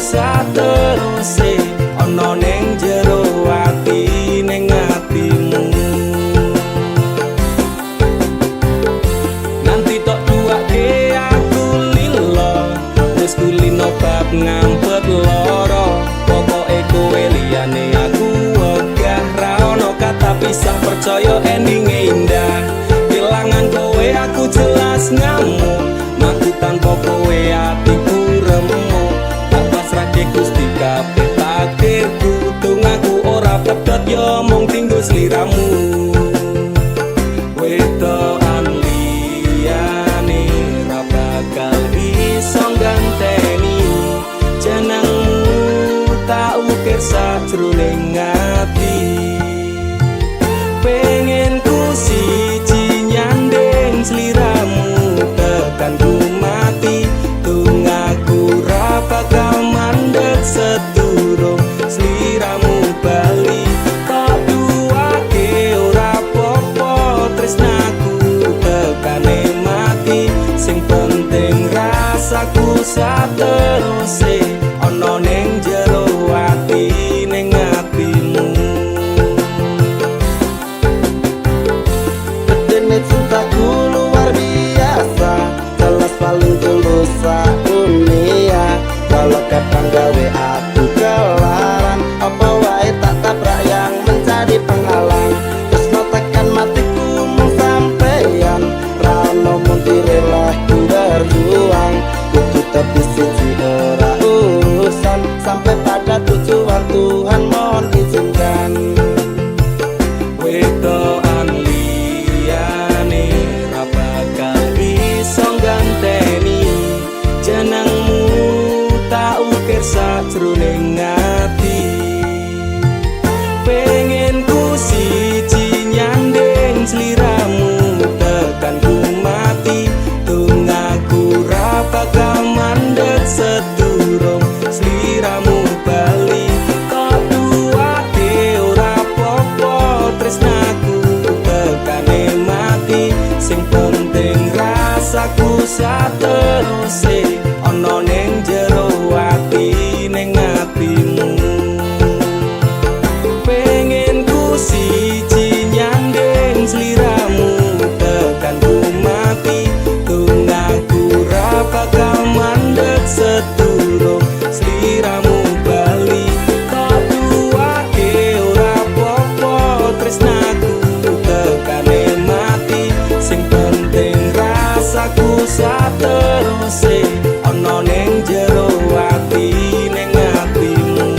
sateruse ana ning jero ati ning atimu. Nanti tok duake aku lilo wis kulino bab ngampet loro. Pokoke kowe liyane aku wegah ra ono kata pisah, percaya endinge indah. Kelangan kowe aku jelas ngamuk, mati tanpa kowe atiku remuk. Tak pasrahke Gusti kabeh takdirku, dongaku ora pedhot yo mung tinggo sliramu. Wedokan liyane ra bakal iso ganteni jenengmu, tak ukir sajroning ati. Pengen ku siji nyanding sliramu tekan ku mati, dongaku ra bakal mandeg sedurung sliramu bali. Tak duake ora apa-apa tresnaku tekane mati, sing penting rasaku sateruse ana ning jero ati ning atimu. Bedene cintaku luar biasa, jelas paling tulus dunia. Kalau kadang gawe aku kelaran, apa wae tak tabrak yang menjadi penghalang. Terus tekan matiku mung sampeyan, ra ono mundire lah ku berjuang. Kudu tapi siji ora urusan, sampai pada tujuan Tuhan mohon izinkan. Wedokan liyane ra bakal iso ganteni jenengmu, tak ukir sajroning ati. Pengen ku siji nyanding sliramu tekan ku mati, dongaku ra bakal mandeg sedurung sliramu bali. Tak duake ora apa-apa tresnaku tekane mati, sing penting rasaku sateruse ana ning jero ati ning atimu. Pengen ku siji nyanding sliramu tekan ku mati, dongaku ra bakal mandeg sedurung sliramu bali. Tak duake ora apa-apa tresnaku tekane mati, sing penting rasaku sateruse ana ning jero ati ning atimu.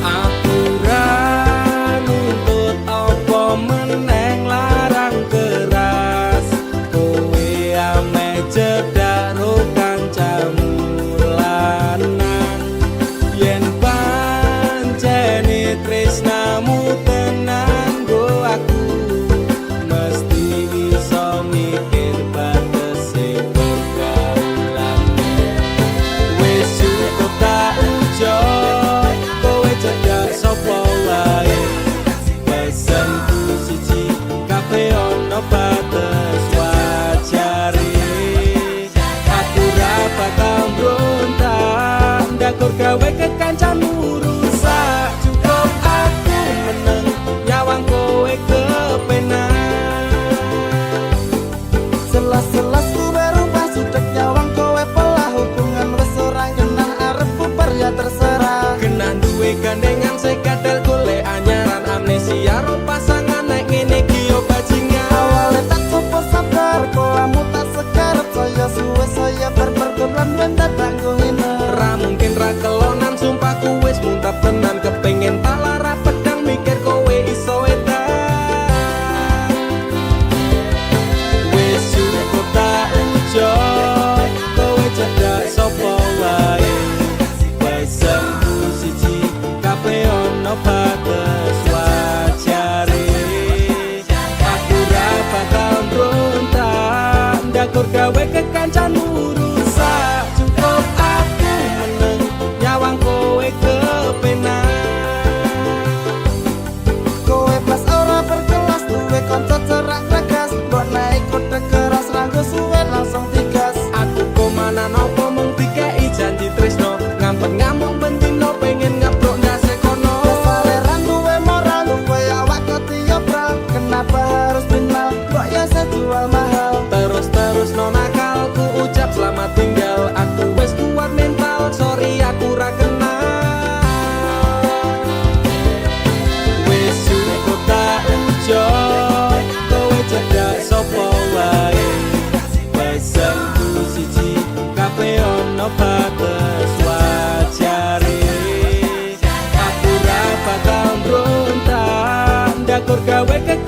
Aku ra nuntut apa meneng larang keras, kowe ame cedak ro kancamu lanang. Yen pancene tresnamu tenan go aku, mesti iso mikir batese pergaulan. Wis cukup tak ujo kowe cedak sapa wae, pesenku siji kabeh ono batas wajare. Aku ra bakal mbrontak ndakur gawe kekancanmu rusak. Cukup aku meneng nyawang kowe kepenak. Selas-selas ku berubah sudek nyawang kowe pelah, hubungan wis ora genah arep bubar ya terserah. Kena duwe gandengan sekadal golek anyaran, amnesia ro pasangan nek ngene iki yo bajingan. Awalnya tak coba sabar, kolamu tak sekarep, saya suwe saya berpergaulan mendadak tak hina. Ra mungkin ra kelonan, sumpahku wis muntap tenan. Kepengen tak lara pedang mikir kowe iso edan. Wis cukup tak ujo kowe cedak sapa wae, pesenku siji kabeh ono batas wajare. Aku ra bakal mbrontak ndakur gawe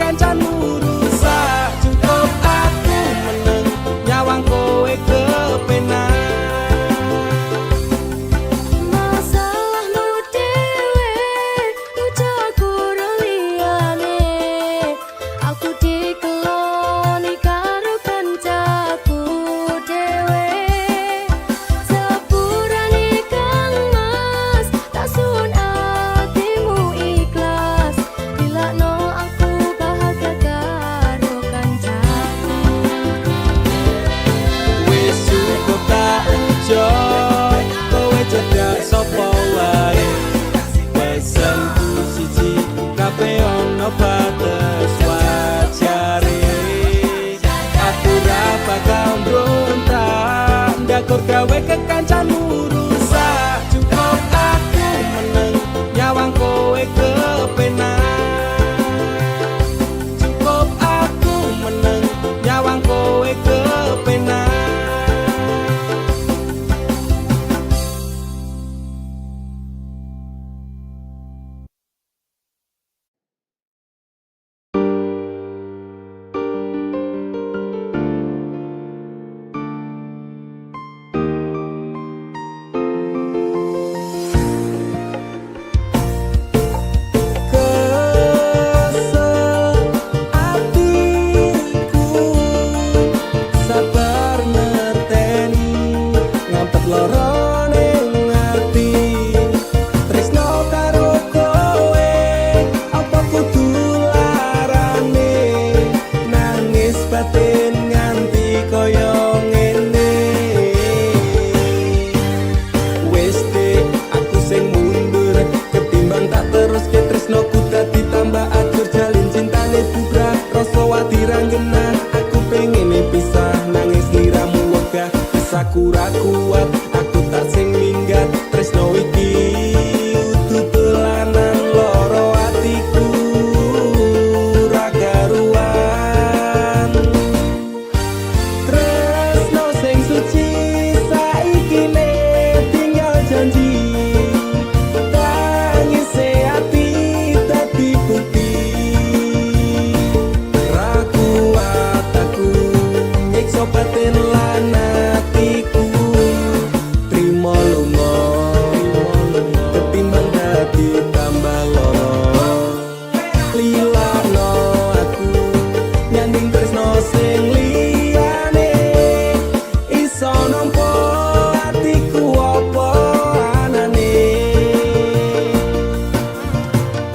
kancanmu rusak. Cukup aku meneng nyawang kowe kepenak. Masalahmu dewe ucapku liyane. Aku dikeloni karo kancaku dewe. Sepurane Kang Mas tak sun atimu ikhlas. Dilakno aku bahagia karo kancaku. Wis cukup tak enjoy kowe cedak sapa wae. Pesenku siji kabeh ono batas wajare. Aku ra bakal mbrontak ndakur gawe kekancanmu rusak. Cukup aku meneng nyawang kowe kepenak. Cukup aku meneng nyawang kowe kepenak. Kesel atiku sabar ngerteni ngampet lara ning ati. Tresno karo kowe apa kudu larane nangis batin nganti kaya ngene. Wis dek aku sing mundur ketimbang tak terus ke tresnoku dadi tambah akur jalin cintane bubrah rasa wati ranggena. Aku pengen pisah nangis liramu wegah bisaku ra kuat aku tak sing minggat tresno iki utuh dolanan loro atiku ra karuan. Tresno sing suci saiki ne tinggal janji. Tangise ati dadi bukti. Ra kuat aku nyiksa batin lan atiku. Trimo lunga ketimbang dadi tambah lara. Lilakno aku nyanding tresno sing liyane. Iso nampa atiku apa anane.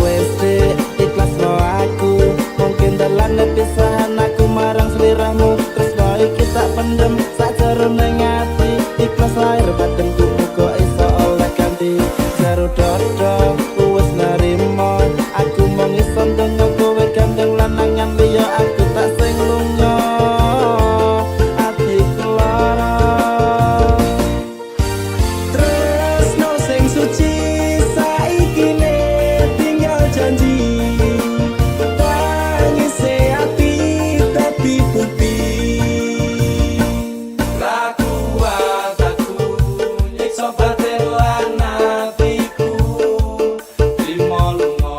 Wes dek ikhlasno aku mungkin dalan pisahan aku marang sliramu. Tresno iki tak pendem sakjerone ati. Ikhlas lahir badanku muga iso oleh ganti. Jero dodo wis narimo aku mung iso ndonga kowe gandeng lanangan liya aku tak sing lunga. Atiku lara. Tresno sing suci saiki ne tinggal janji. Tangise ati dadi bukti. Ra kuat aku nyiksa batin lan atiku. Trimo lunga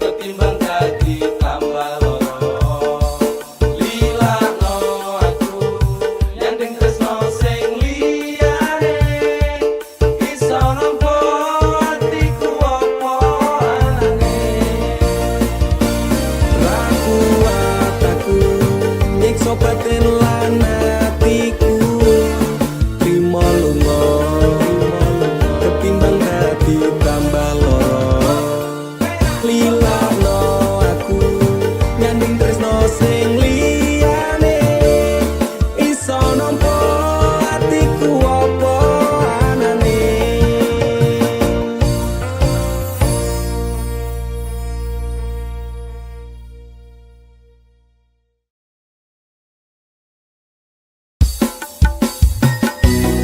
ketimbang dadi tambah lara. Lilakno aku nyanding tresno sing liyane. Iso nampa atiku apa anane. Ra kuat aku nyiksa batin lan atiku. Trimo lunga ketimbang dadi tambah lara. Lilakno aku nyanding tresno sing liyane. Iso nampa atiku apa anane.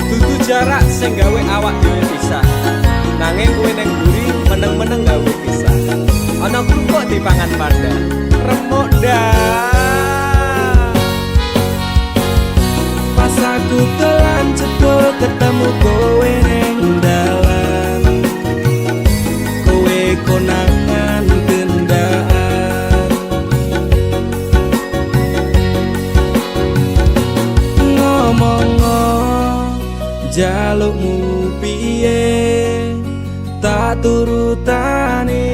Dudu jarak sing gawe awak dhewe pisah. Nanging kowe ning mburi meneng-meneng gawe pisah. Ana krupuk dipangan panda. Remuk dah. Pas aku telan cedul ketemu kowe ning dalan. Kowe konangan kendaan. jalukmu piye tak turutane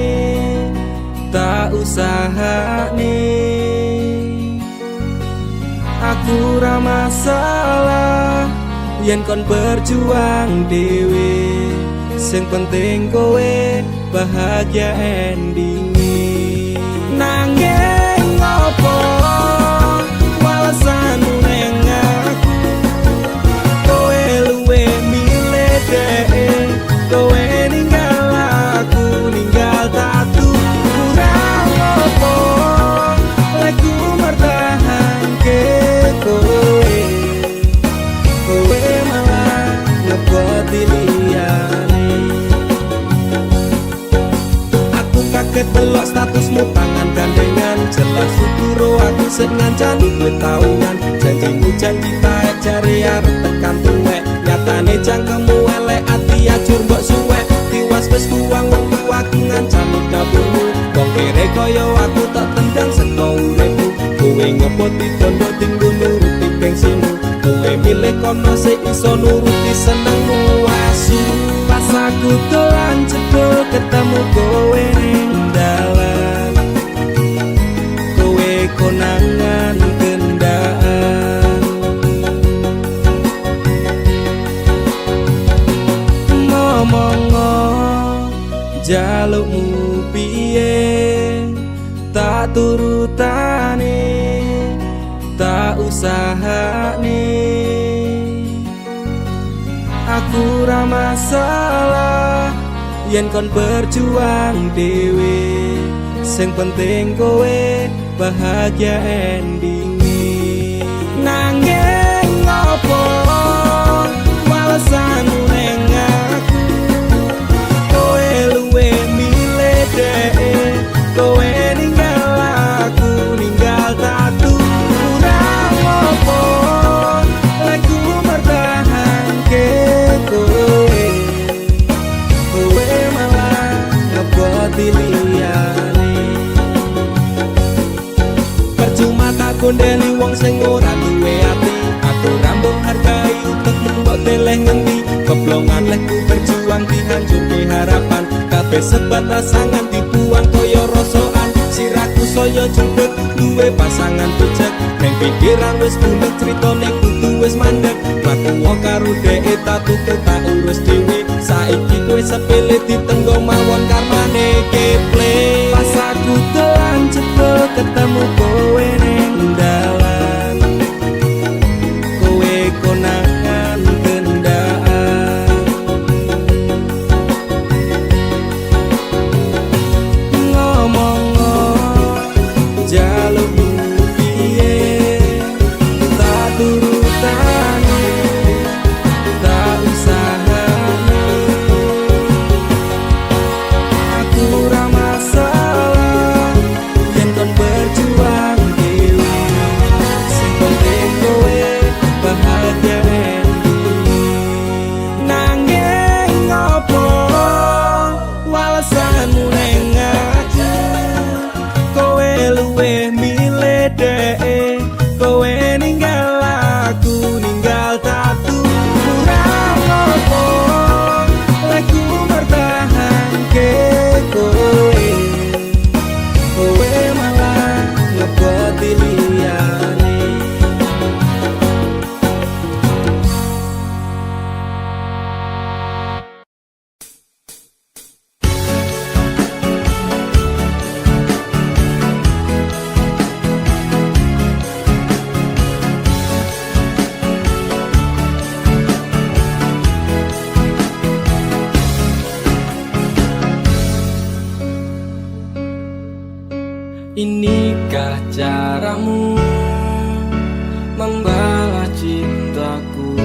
tak usahane aku ra masalah yen kon berjuang dhewe sing penting kowe bahagia endinge nanging ngopo walesanmu neng aku kowe luwe milih dhewe kowe ninggal aku ninggal tatu kurang apa lagu mertahanke kowe kowe malah ngeboti liyane aku kaget delok statusmu tangan gandengan jelas syukur aku sing ngancani kowe tahunan janjimu janji taek jare arep tekan tuwek nyatane cangkemmu elek ati ajur mbok suwek tiwas wis kuwang wektu aku ngancani dapurmu wong kere kaya aku tak tendang seko uripmu kowe ngepoti tondo tinggo nuruti gengsimu kowe milih kono sing iso nuruti senengmu asu pas aku dolan cedul ketemu kowe ning dalan kowe konangan kendaan ngomong jalukmu piye tak turutane tak usahane aku ra masalah yen kon berjuang dhewe sing penting kowe bahagia endinge nanging ngopo walesanmu neng aku kowe luwe milih dhewe kowe ninggal aku ninggal tatu kurang apa lagu mertahanke kowe kowe malah ngeboti liyane percuma tak kondeli wong sing ora duwe ati aku rambo hargai untukmu mbok teleh ngendi keblongan lehku berjuang dihancurke harapan kabeh sebat rasangan dibuang kaya rosokan siraku saya jendek duwe pasangan becek neng pikiran wis bulet critane kudu wis mandek laku karo dhek tatu tak urus dhewe saiki kowe sepele ditenggo mawon karmane keple pas aku dolan cepet ketemu kowe ning dalan kowe konangan kendaan ngomong jalukmu piye tak turutane tak usahane aku ra masalah yen kon berjuang dhewe sing penting kowe bahagia nanging ngopo walesanmu neng aku kowe luwe milih dhewe kowe ninggal aku ninggal tatu kurang apa lagu mertahanke kowe kowe malah ngeboti liyane inikah caramu membalas cintaku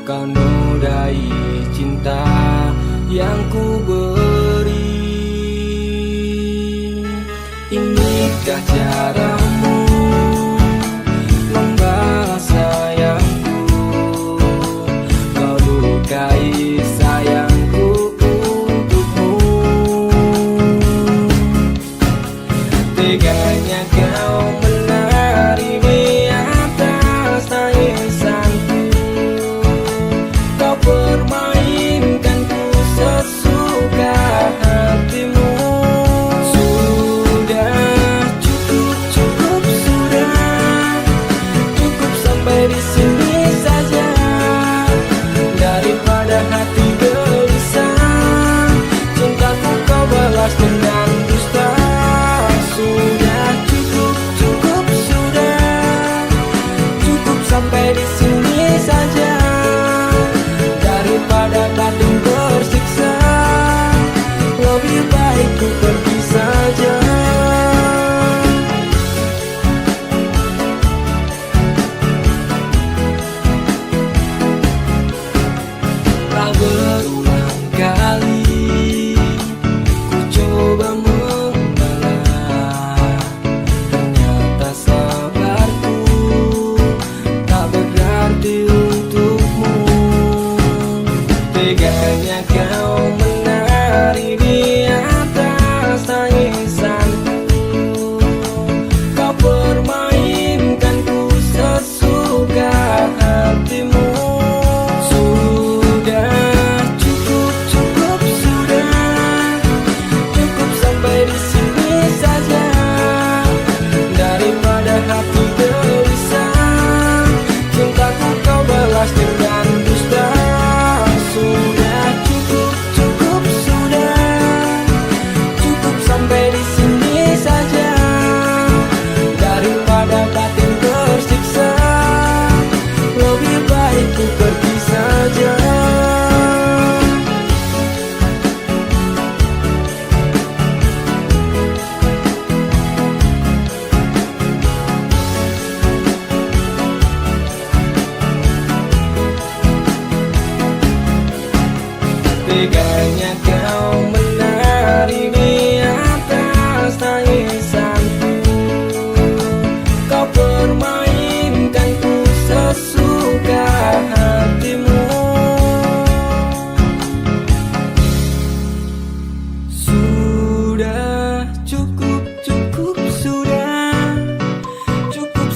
kau nodai cinta yang ku beri inikah caramu membalas sayangku kau lukai sayangku untukmu teganya kau menari di atas tangisanku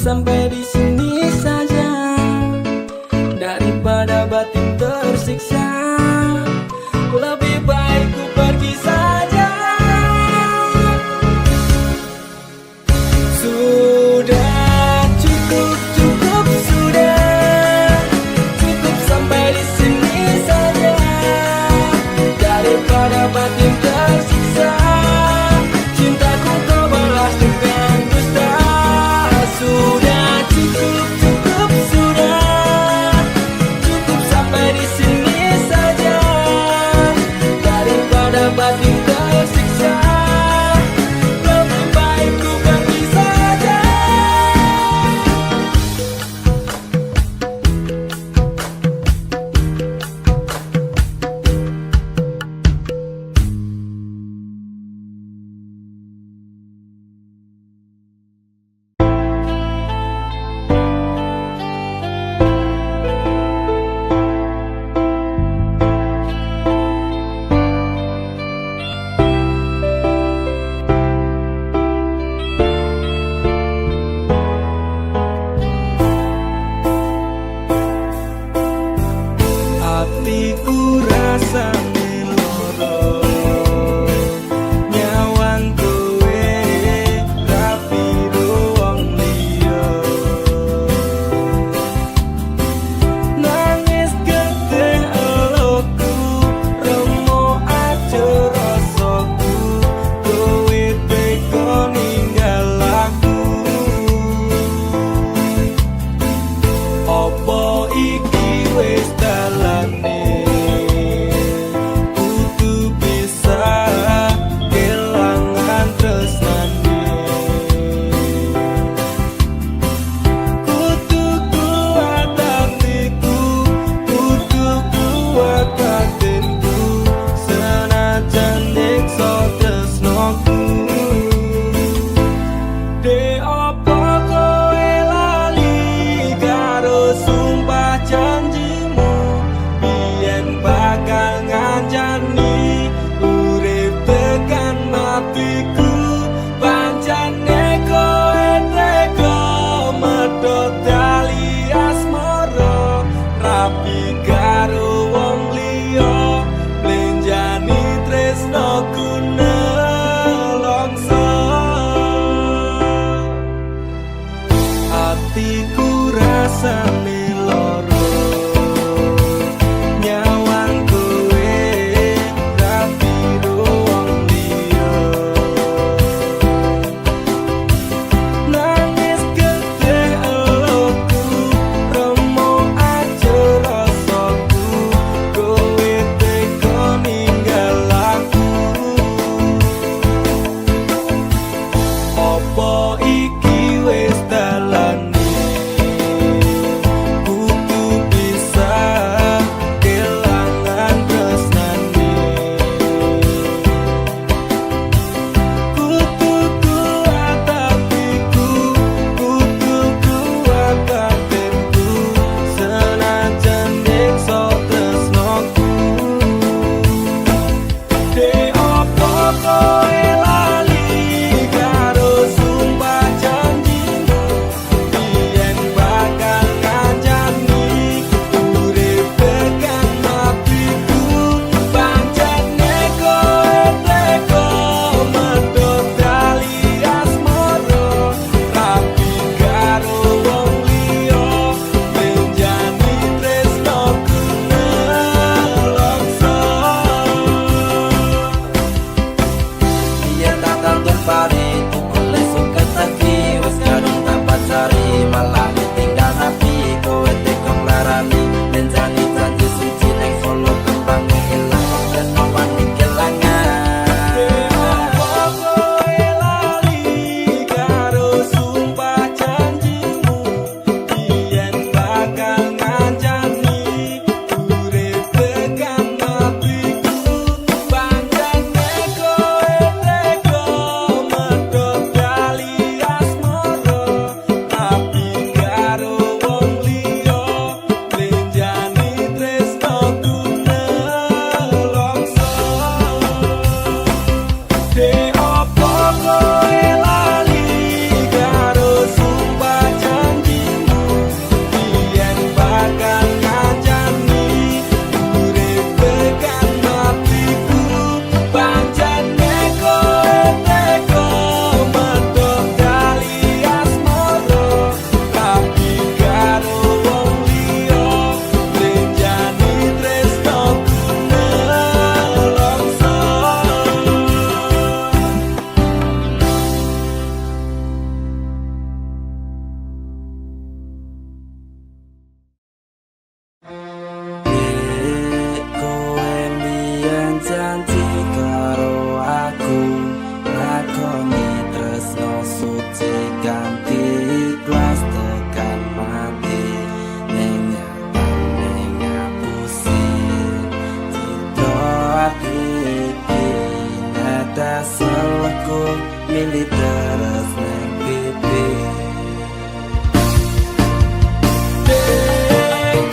sampai di sini saja, daripada batin tersiksa. Lebih baik ku pergi saja. Sudah cukup, cukup sudah, cukup sampai di sini saja, daripada batin tersiksa. Cintaku kau balas dengan dusta. Sudah cukup, cukup sudah, cukup sampai di sini saja, daripada batin tersiksa. Lebih baik ku pergi saja. Hatiku rasane loro, nyawang kowe rapi wong liya. Nangis gede eloku, remo aja rasaku, kowe tega ninggal aku. Apa iki wis dalane, kudu bisa kelangan tresnane. Kudu kuat hatiku, kudu kuat batinku, senajan nyiksa tresnoku. De opo kowe lali karo sumpah janjimu, biyen bakal ngancani urip tekan matiku. Pancane kowe tega medhot tali asmara, rapi karo wong liya, blenjani tresnoku nelongso. Hatiku rasane loro, nyawang kowe rapi wong liya. Nangis gede eloku, remo aja rasaku, kowe tega ninggal aku. Apa iki wis dalane, kudu bisa kelangan tresnane. Kudu kuat hatiku, kudu kuat batinku, senajan nyiksa tresnoku. De opo kowe lali karo sumpah janjimu, suci ganti ikhlas tekan mati ning nyatane ngapusi citra ati iki netes salahku milih terus ning pipi.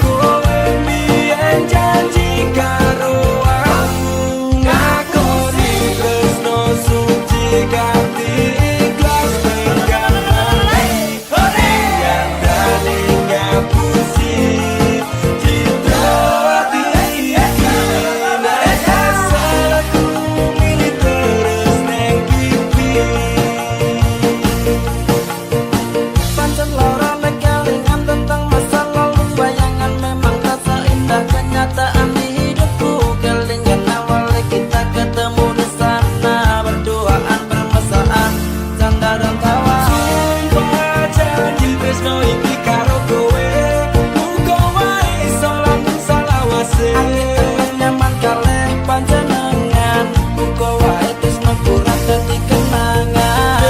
Kowe mbiyen janji karo aku ngakoni tresno suci ganti ikhlas tekan mati nyatane ngapusi citra ati iki netes salahku milih terus ning pipi. Pancen lara nek kelingan tentang masa lalu, bayangan memang terasa indah kenyataan di hidupku. Kelingan awal kita ketemu di sana, berduaan bermesraan canda dan tawa. Sumpah janji tresno iki karo kowe, muga wae iso langsung salawase. Aku nyaman kalih panjenengan, muga wae tresno kurang dadi kenangan.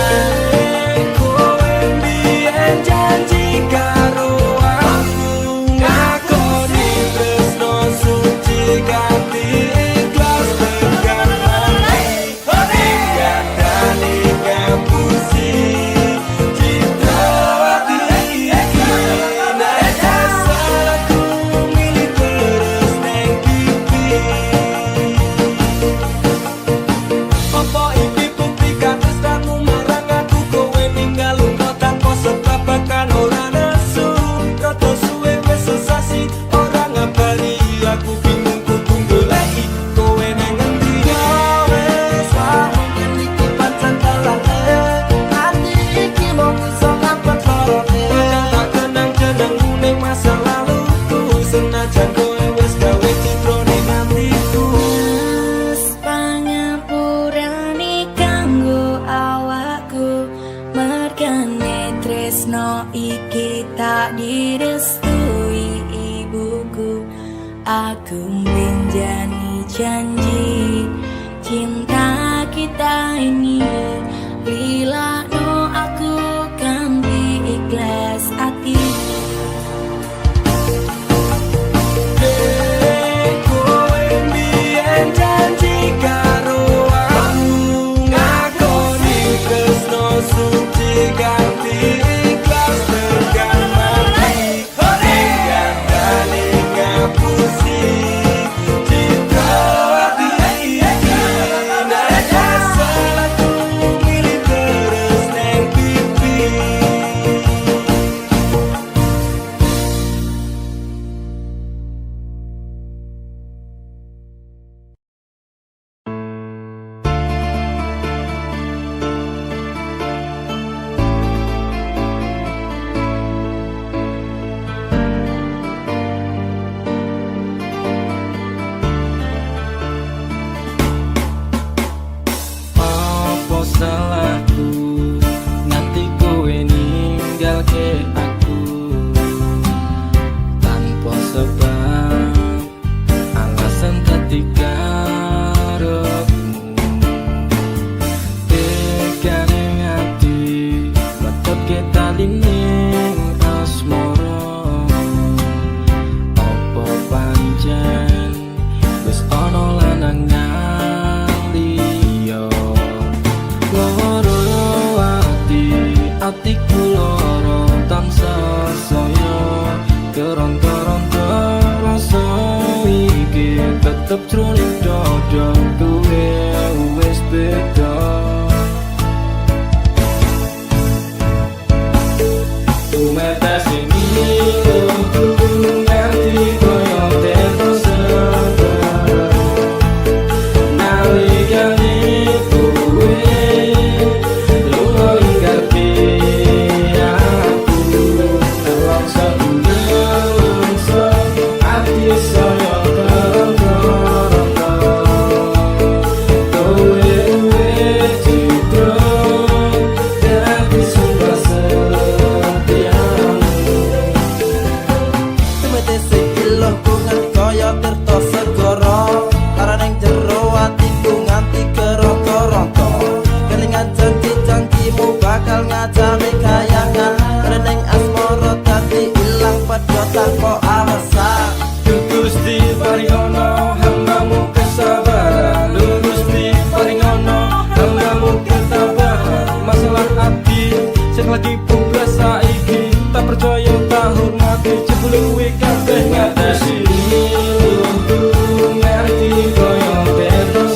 Kowe mbiyen janji karo aku ngakoni tresno suci ganti ikhlas tekan mati nyatane ngapusi citra ati iki netes salahku milih terus ning pipi. Apa iki bukti katresnamu marang aku, kowe ninggal lunga tanpa sebab bahkan ora nesu. Rada suwe wis sesasi ora ngabari aku, bingung kudu goleki kowe nang ngendi. Wis mungkin iki pancen dalane ati iki mung iso ngapet lorone. Tak kenang-kenangmu ning masa laluku, senajan kowe wis gawe citra ning atiku. Pangapurane kanggo awakku, mergane tresno iki tak direstui ibuku. Aku menjani janji cinta kita ini, lilakno aku ganti ikhlas hati. Kowe mbiyen janji karo aku ngakoni tresno suci ganti ikhlas tekan mati nyatane ngapusi citra ati iki netes salahku milih terus ning pipi. Apa salahku nganti kowe ninggalke aku tanpa sebab alasan ketika rohmu tekane ngati metot kita lining asmara. Apa pancen wis ana lanangan liya loro atiku loro tansah saya keronta-ronta rasa iki tetep jroning dada kowe wis beda. Tumetes ini nganti koyo tempo segar nalikane kowe lunga ingkar senajane kayangan reneng asmara dadi ilang padha tanpa alasan. Gusti paringono hambamu kesabaran, Gusti paringono hambamu ketabahan. Masalah ati sing lagi bugas saiki, tak percaya tak hormati jebule kuwi kabeh ngatasi. Ngerti koyo terus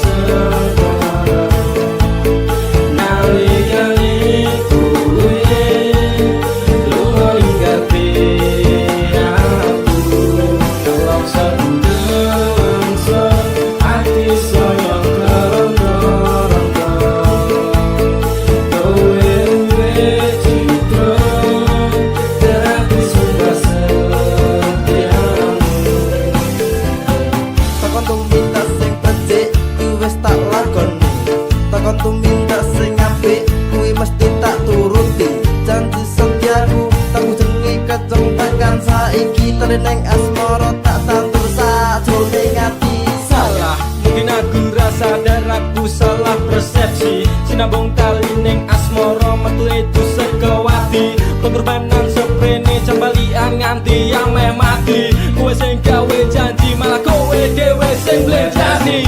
tumindak sing apik kuwi mesti tak turuti. Janji setiaku tak jenenge keceng tekan saiki teleneng asmara tak tantur sajroning ati. Salah mungkin aku rasa dan aku salah persepsi. Sinambung tali ning asmara metu itu sekewati. Pengorbanan seprene jambalian nganti yang meh mati. Kowe sing gawe janji malah kowe dhewe sing blenjani.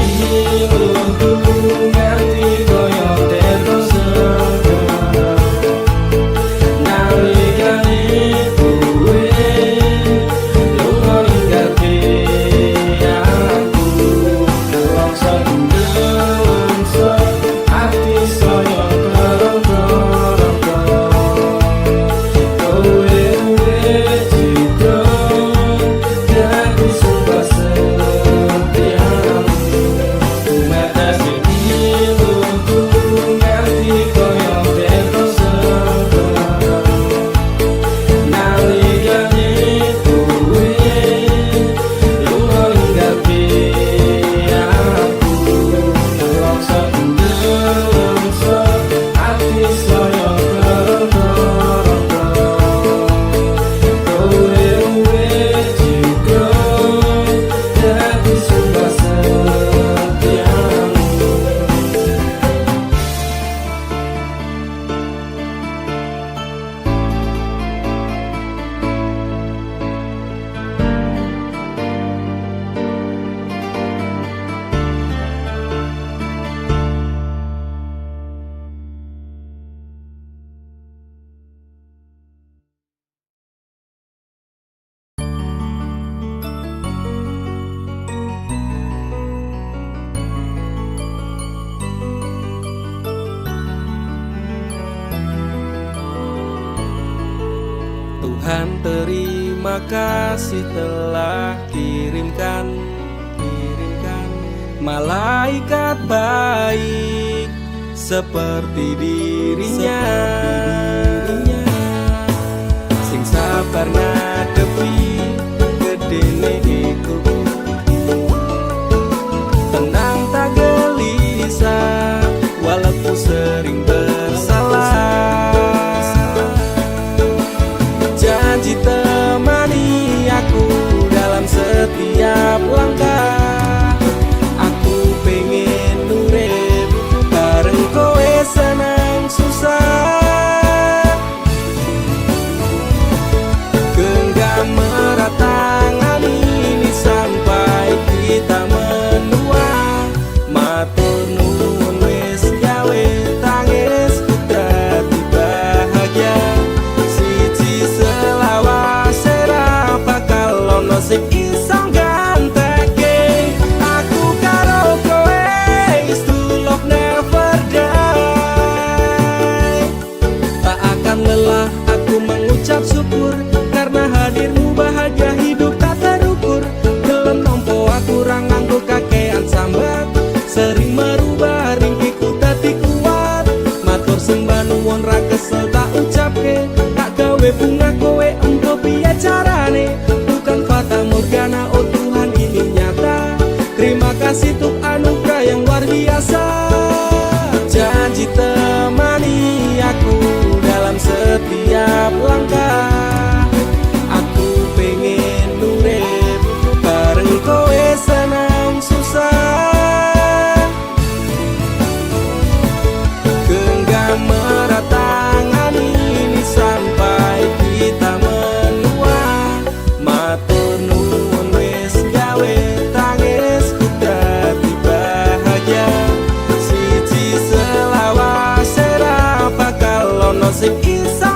Tuhan terima kasih telah kirimkan malaikat baik seperti dirinya, sing sabar ngadepi gedene iku, tenang tak gelisah walaupun sering bersalah. Janji temani aku dalam setiap langkah. Aku pengen urip bareng kowe senang susah.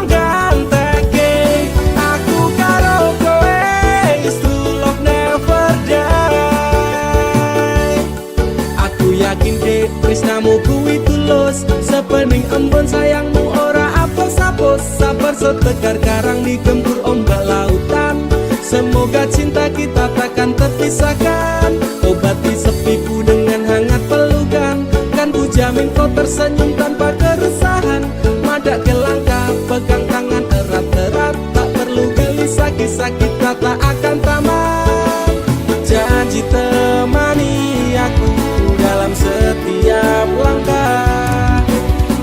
ganteke aku karo kowe is true love never die. Aku yakin dek tresnamu kuwi tulus sepening embun sayangmu ora apes-apes sabar setegar karang digempur ombak lautan. Semoga cinta kita takkan terpisahkan, obati sepiku dengan hangat pelukan. Kan ku jamin kau tersenyum tanpa keresahan, madak ke langkah pegang tangan erat-erat. Tak perlu gelisah kisah kita tak akan tamat. Janji temani aku dalam setiap langkah.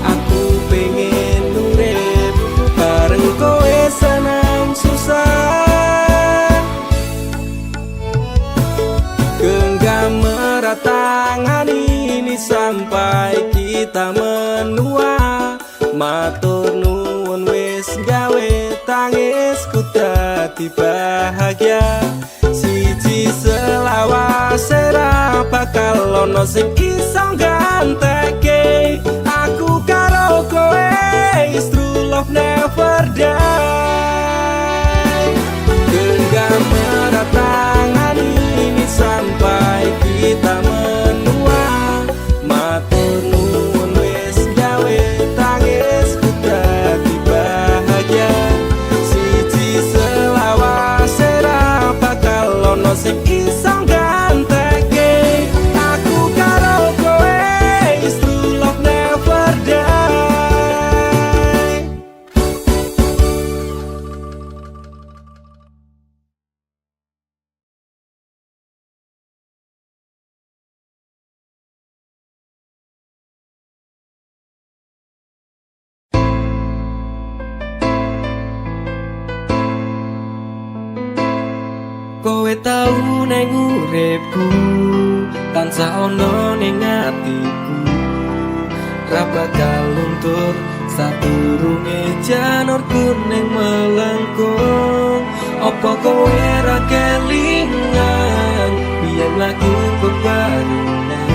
Aku pengen urip bareng kowe senang susah. Genggam erat tangan ini sampai kita menua. Matur nuwun wis gawe tangisku dadi bahagia. Siji selawase ra bakal ono sing iso ganteke aku karo kowe is true love never die. Genggam erat tangan ini sampai kita menua. Matur nuwun wis gawe tangisku dadi bahagia. Siji selawase ra bakal ono sing iso ganteke aku karo kowe is true love never die. Kowe tau neng uripku tansah ono ning atiku, ra bakal luntur sadurunge janur kuning melengkung. Apa kowe ra kelingan biyen lagu bebarengan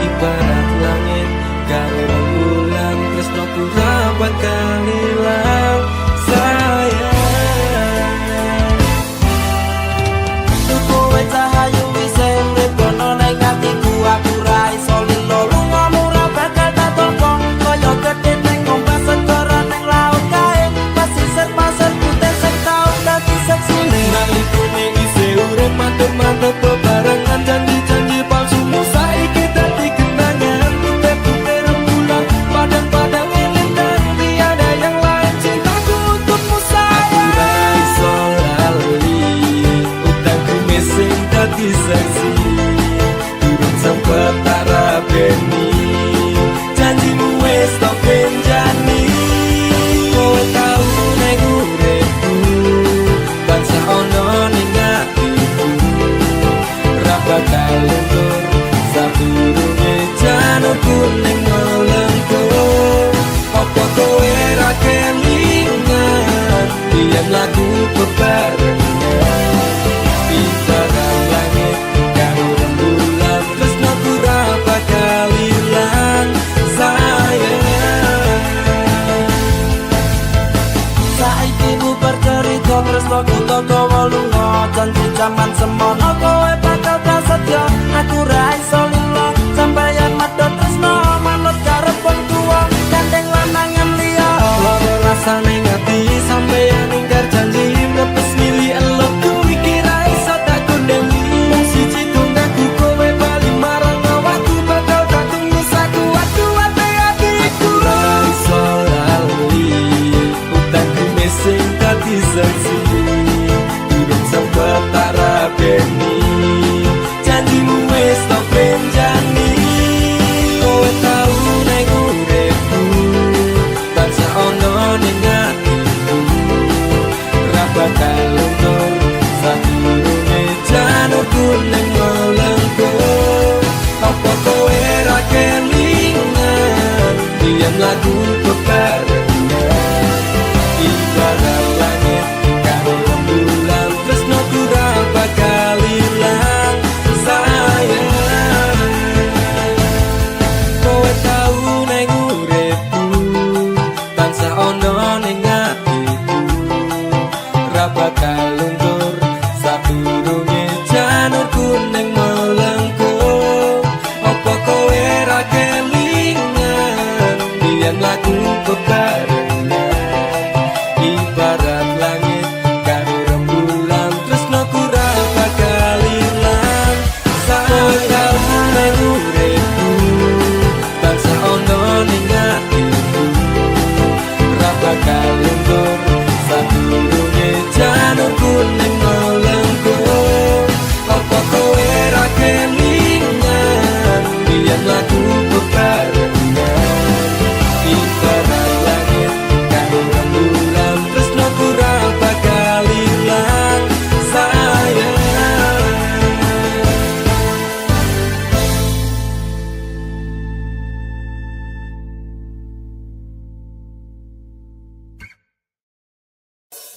ibarat langit karo rembulan tresnoku ra bakal ilang sayang. Kowe cahayu wis mlebono ning atiku aku ra iso lilo lungamu ra bakal tak tokong kaya gedhe ning ombak segara ning laut kae pasisir-pasir putih sing tau dadi seksine Naliku ning isih urip mantep-mantep bebarengan janji-janji palsumu saiki dadi kenangan. Putih-putih rembulan padang-padang eling dan tiada yang lain cintaku untukmu sayang. Aku ra iso lali utangku sing dadi saksi durung sempet tak rabeni janjimu wis tak benjani. Kowe tau ning uripku tansah ono ning atiku, ra bakal luntur sadurunge janur kuning melengkung. Apa kowe ra kelingan biyen lagu bebarengan ibarat langit karo rembulan tresnoku ra bakal ilang sayang. saiki ku bercerita tresnoku toko lunga janji jaman semono kowe bakal prasetyo aku ra iso lilo sampeyan medhot tresno manut karep wong tuwa gandeng lanangan liya Loro rasane ngati sampeyan ingkar janji mlepes milih elokku iki ra iso tak kondemi. Wong siji tunggaku kowe bali marang awakku bakal tak tunggu sakuat-kuate atiku. Ra iso lali utangku sing dadi saksi durung sempet tak rabeni janjimu wis tak benjani. Kowe tau ning uripku tansah ono ning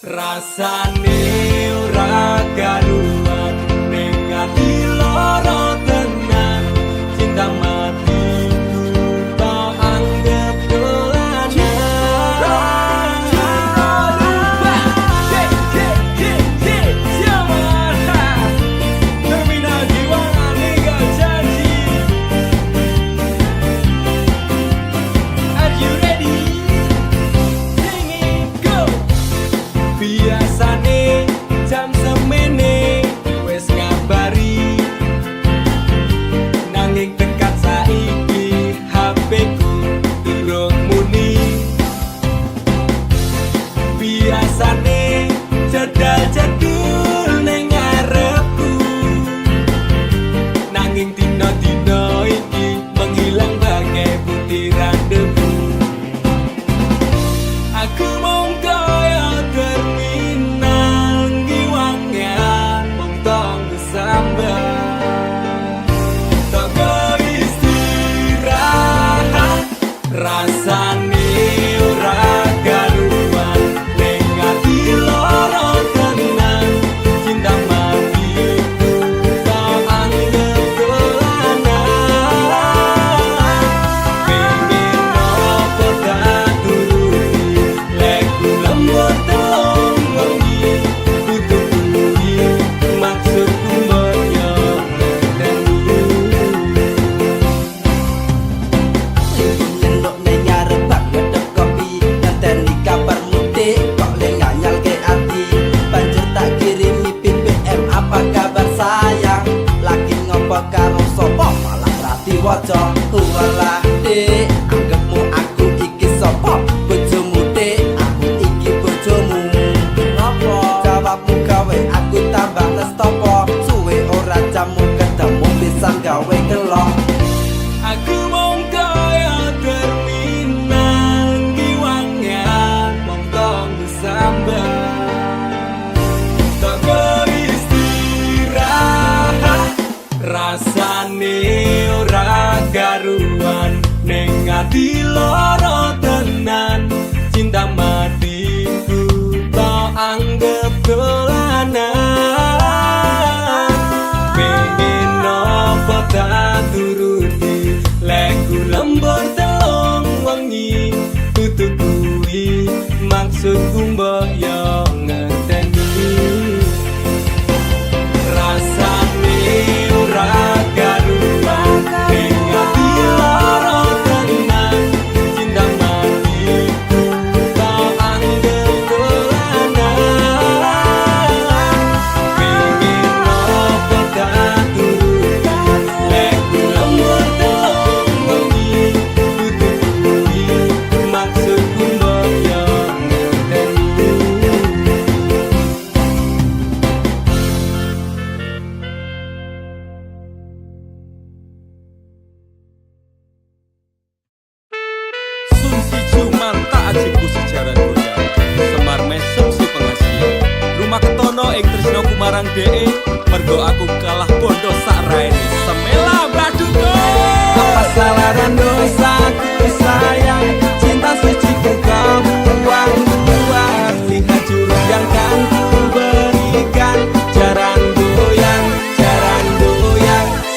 Rasane ora karuan ning ati lara tenan cinta mati tak anggap dolanan terminal jiwa ninggal janji. Are you ready? Sing it, go! Biasane jam semene wes ngabari nanging tekan saiki HP ku durung muni. Biasane jadal-jadul ning ngarepku nanging dina-dina iki menghilang bagai butiran debu. Aku mung kaya terminal ngiwangan mung tong sambat tak istirahat rasane ora karuan ning ati lara tenan cinta matiku tak anggap dolanan pengen nopo tak turuti leku lembut telung wengi butuh kuwi maksudku moyo Nyendok ning ngarep bak ngedep kopi ngenteni kabar mudik kok le nganyal ke ati banjur tak kirimi BBM apa kabar sayang lagi ngopo karo sapa malah rati waca walah dek anggapmu aku iki sapa bojomu dek aku iki bojomu ngopo jawabmu gawe aku tambah nestopo suwe ora jamu ketemu pisan gawe kelok. aku mung kaya terminal ngiwangan mung tong sambat tak istirahat rasane ora karuan ning ati lara tenan cinta matiku tak anggap dolanan pengen nopo tak turuti leku lembur telung wengi butuh kuwi maksudku mbok yo ngerteni rasane ora karuan ning ati lara tenan cinta matiku tak anggap dolanan pengen nopo tak turuti leku lembur telung wengi butuh kuwi maksudku mbok yo ngerteni. Sumsi cuman tak ajiku sejarah goyang Semar mesem si pengasian Rumah ketono ing tresno kumarang dee mergo aku kalah bondo sak raine semela baduko apa salaran dosaku sayang cinta suci ku kau buang-buang lihat jurus yang kan ku berikan jaran goyang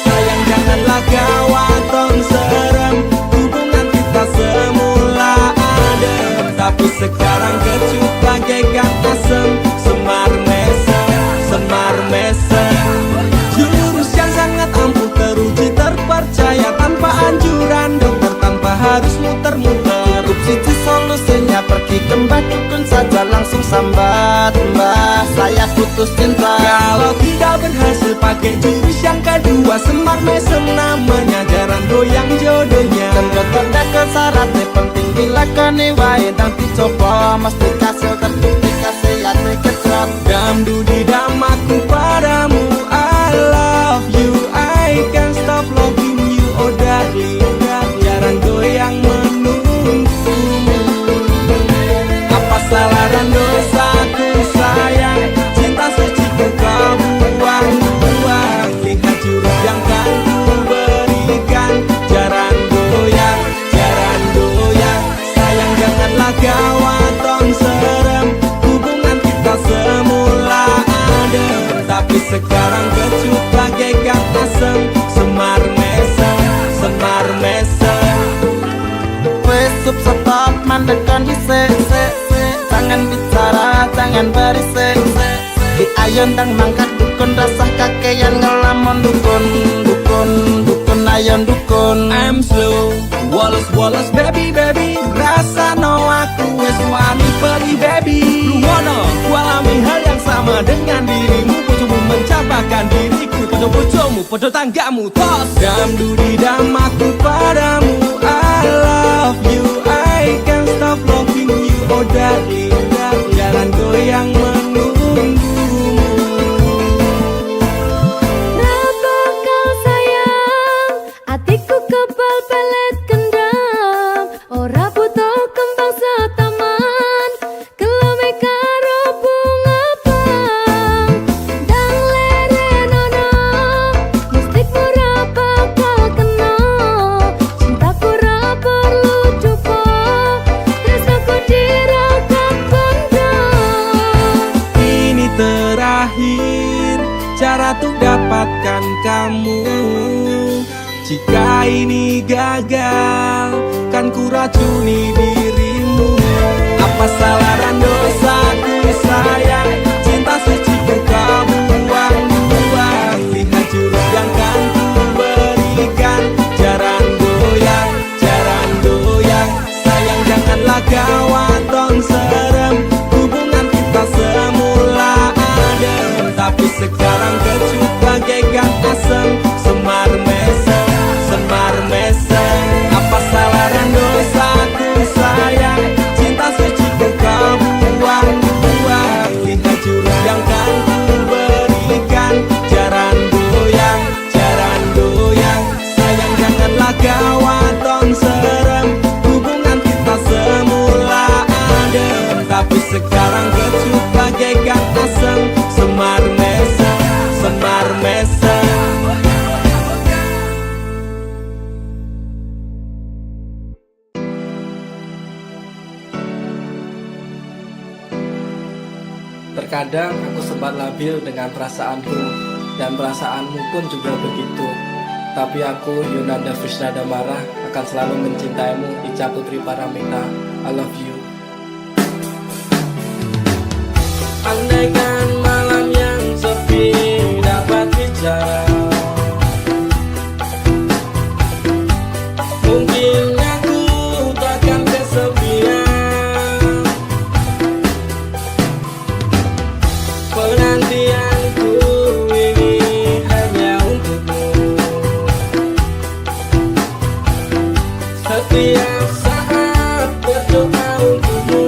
sayang janganlah kau atong serem hubungan kita semula adem tapi sekarang kecut bagaikan asem semar mesem jurus yang sangat ampuh teruji terpercaya tanpa anjuran dokter tanpa harus muter-muter Cukup situ solusinya pergi ke mbah dukun saja langsung sambat mbah saya putus cinta. kalau tidak berhasil pakai jurus yang kedua semar mesem namanya jaran goyang jodohnya Kendot kontak syaratnya penting dilakoni wae dan dicoba mesti kasil terbukti kasih hati kecot. damdu di damaku padamu I love you I can't stop loving you oh darling jaran goyang menunggumu apa salaran dosaku sayang cinta suci ku kau buang-buang lihat jurus yang kan ku berikan jaran goyang sayang janganlah kau atong serem hubungan kita jangan bicara, jangan berisik. Di ayon dan mangkat dukun, rasah kakean ngelamun dukun. Dukun, dukun, ayon dukun. I'm slow, woles baby baby. Rasa no aku wis wani pergi baby. Lu wanna alami hal yang sama dengan dirimu. Bojomu mencapakan diriku, bojomu, bojo tanggamu. Tos damdu di dam aku padamu. I love you, I can't stop loving you. Oh darling, jangan goyang menunggumu. Kenapa kau sayang? Hatiku kebal pelet kendam. Ora butuh kembang setaman. Kelome karo bunga pang. Dang lerenono, mustik ora bakal kena. Cintaku ora perlu cupo, tresnaku dirakat bondo. Ini terakhir cara untuk dapatkan kamu. Jika ini gagal, kan ku racuni dirimu. Apa salah dan dosaku sayang? Cinta suci ku kau buang-buang. Lihat jurus yang kan ku berikan. Jarang goyang, jarang goyang. Sayang janganlah gawat dong serem. Hubungan kita semula adem, tapi sekarang kecut bagaikan asem. Semar mesem, semar mesem. Apa salah dan dosaku sayang? Cinta suci ku kau buang-buang. Lihat jurus yang kan ku berikan. Jarang goyang, jarang goyang. Sayang janganlah gawat dong serem. Hubungan kita semula adem, tapi sekarang kecut bagaikan asem. Semar mesem, semar mesem. Terkadang aku sempat labil dengan perasaanku, dan perasaanmu pun juga begitu. Tapi aku, Yunanda Fisnada Marah, akan selalu mencintaimu, Ica Putri Paramita. I love you. Andaikan malam yang sepi dapat bicara, mungkin aku takkan kesepian. Penantianku ini hanya untukmu. Setiap saat berdoa untukmu.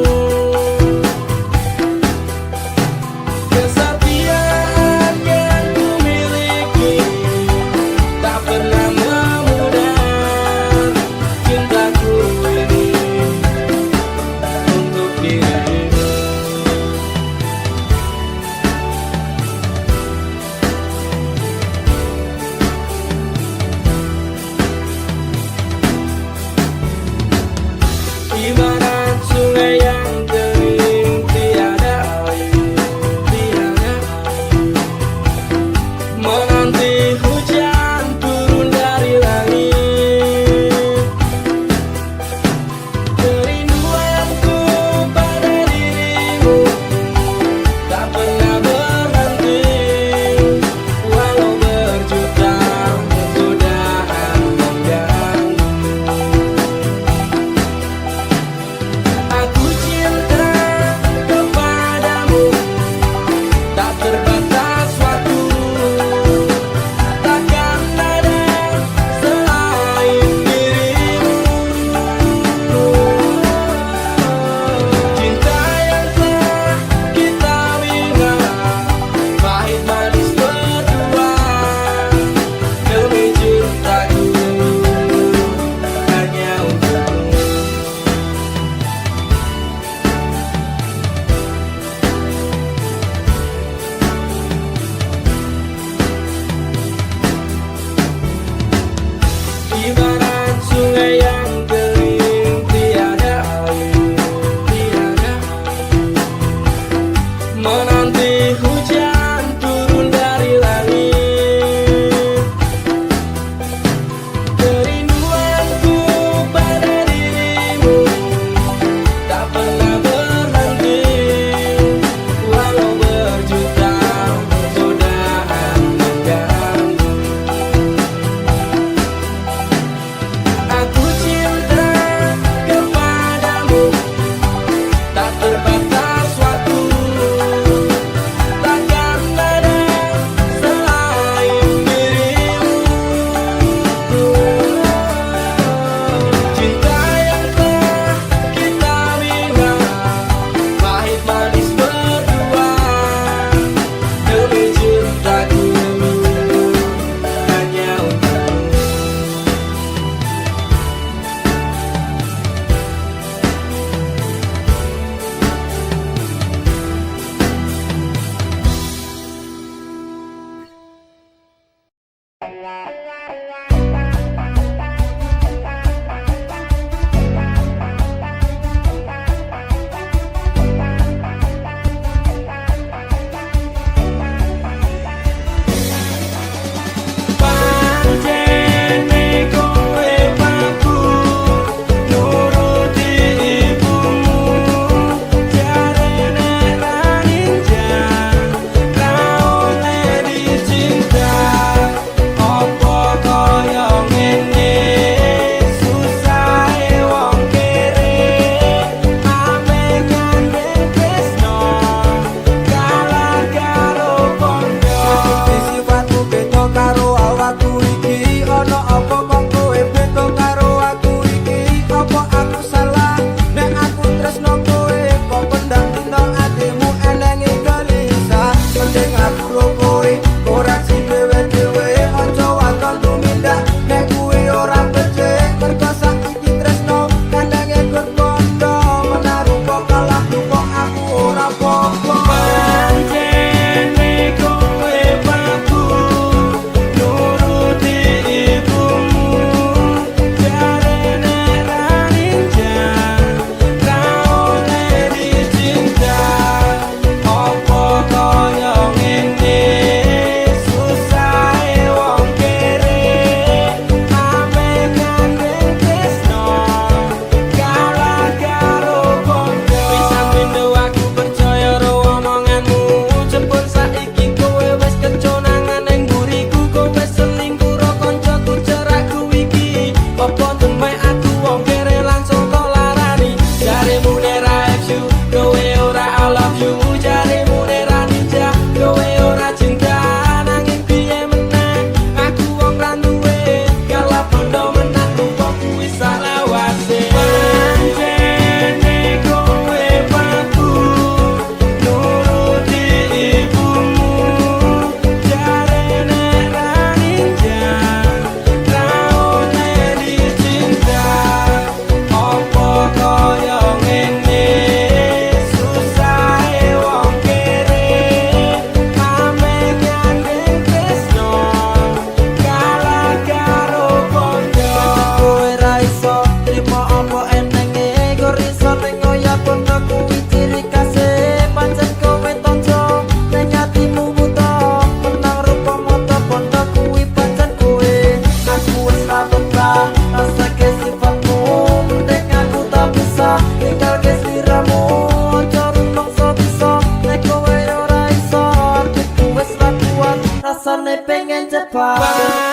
pengen cepat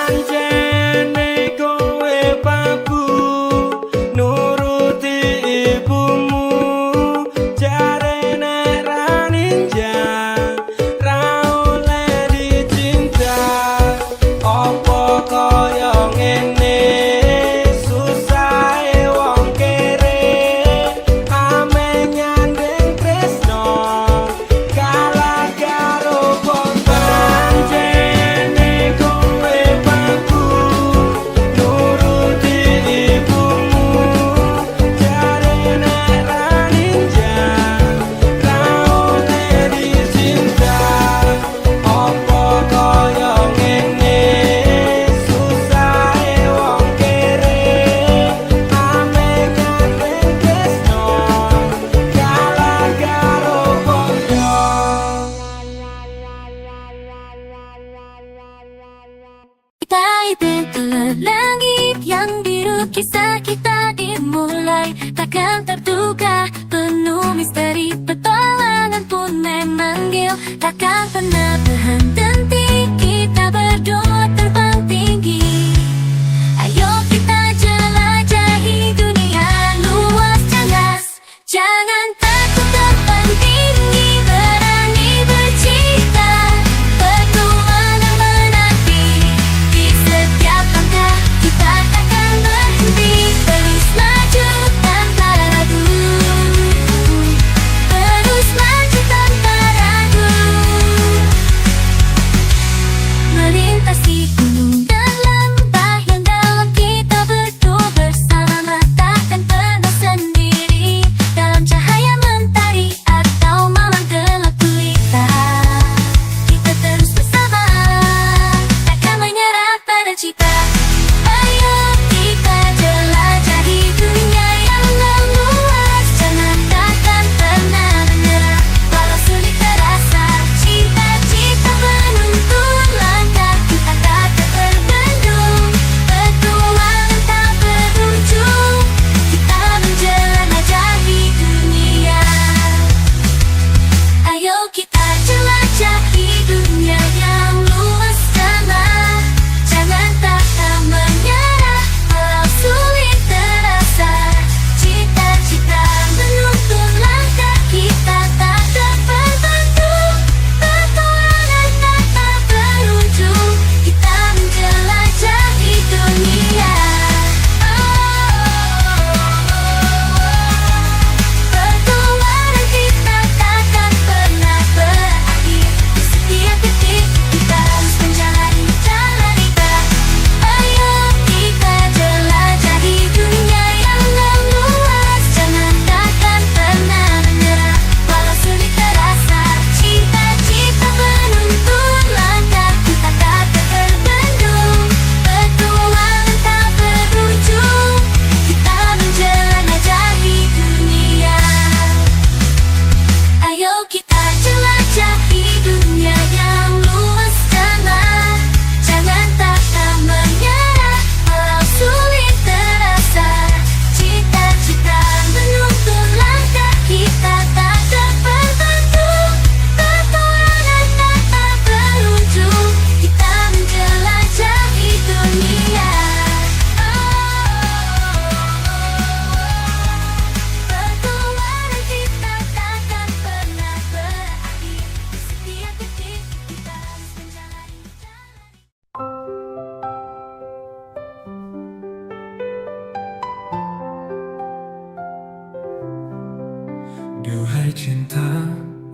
Pancene kowe pabu nuruti ibumu jarene ra ninja ra oleh dicinta opo kaya ngene susah wong kere ame nyandeng tresno kalah karo pancene kowe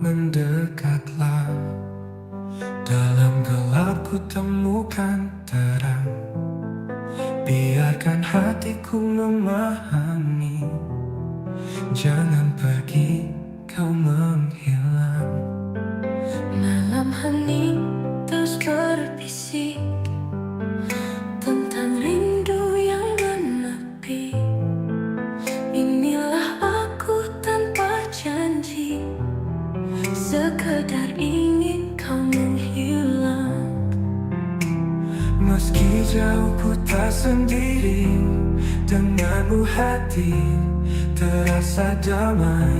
mendekatlah. Dalam gelap ku temukan terang. Biarkan hatiku memahami. Jangan pergi, kau menghilang. Malam hening terus berbisik tentang rindu yang menepi. Inilah aku tanpa janji, sekedar ingin kau menghilang. Meski jauh ku tak sendiri, denganmu hati terasa damai.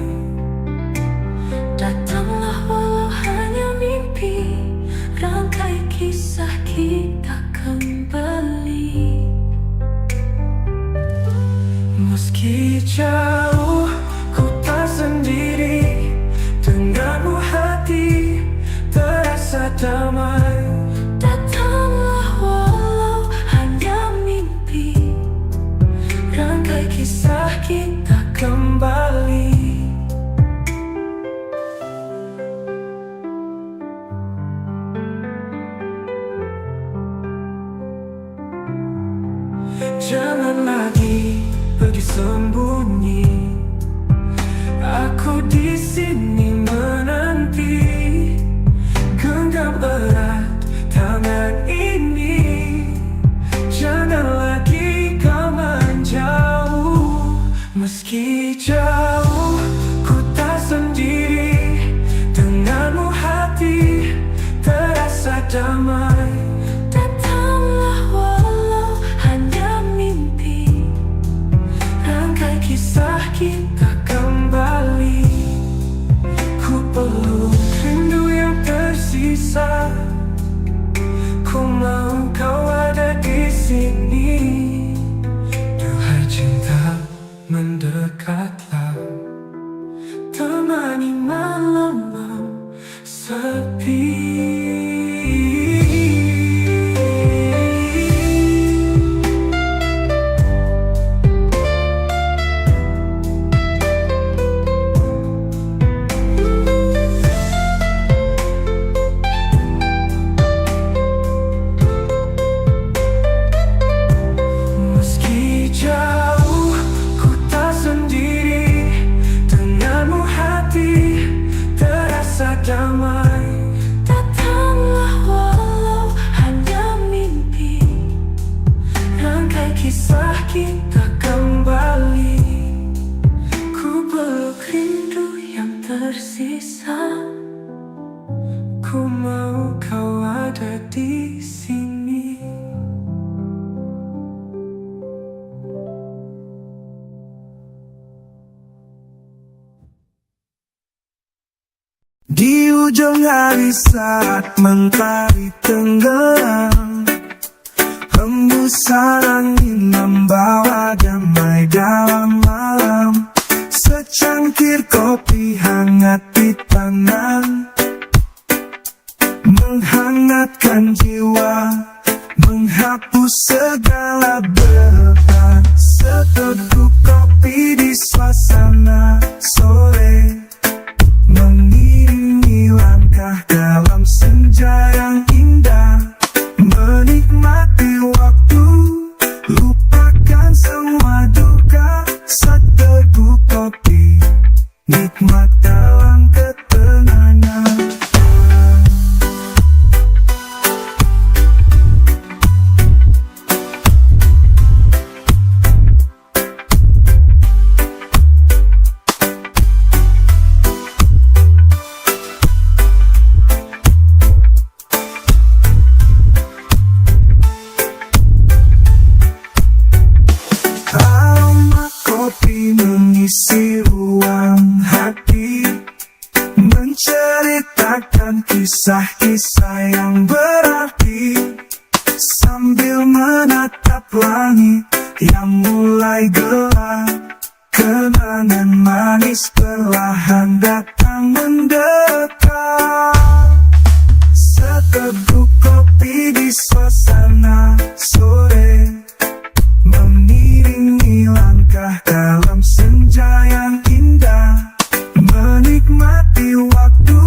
Datanglah walau hanya mimpi, rangkai kisah kita kembali. Meski jauh ku tak sendiri, denganmu hati terasa damai. Datanglah walau hanya mimpi, rangkai kisah kita Kembali. Jangan lagi pergi sembunyi, aku di sini menanti. Genggam erat tangan ini, jangan lagi kau menjauh. Meski jauh ku tak sendiri, denganmu hati terasa damai. Datanglah walau hanya mimpi, Rangkai kisah kita kembali. Ku perlu rindu yang tersisa. Ku mau kau ada di sini. Duhai cinta, mendekatlah. Temani malam-malam sepi. Meski jauh ku tak sendiri, denganmu hati terasa damai. datanglah walau hanya mimpi, Rangkai kisah kita kembali. Ku peluk rindu yang tersisa. Ku mau kau ada di sini. Di ujung hari saat mentari tenggelam, hembusan angin membawa damai dalam malam. Secangkir kopi hangat di tangan, menghangatkan jiwa, menghapus segala beban. Seteguk kopi di suasana sore, mengiringi langkah dalam senja yang indah. Menikmati waktu, lupakan semua duka. Seteguk kopi, nikmat dalam ketenangan. Aroma kopi mengisi ruang hati, menceritakan kisah-kisah yang berarti. Sambil menatap langit yang mulai gelap, kenangan manis perlahan datang mendekat. Seteguk kopi di suasana sore, mengiringi langkah dalam senja yang indah. Menikmati waktu,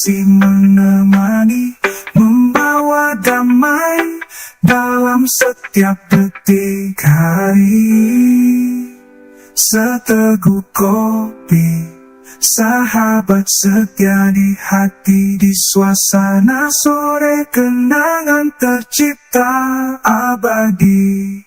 kasih menemani, membawa damai dalam setiap detik hari. Seteguk kopi, sahabat setia di hati, di suasana sore kenangan tercipta abadi.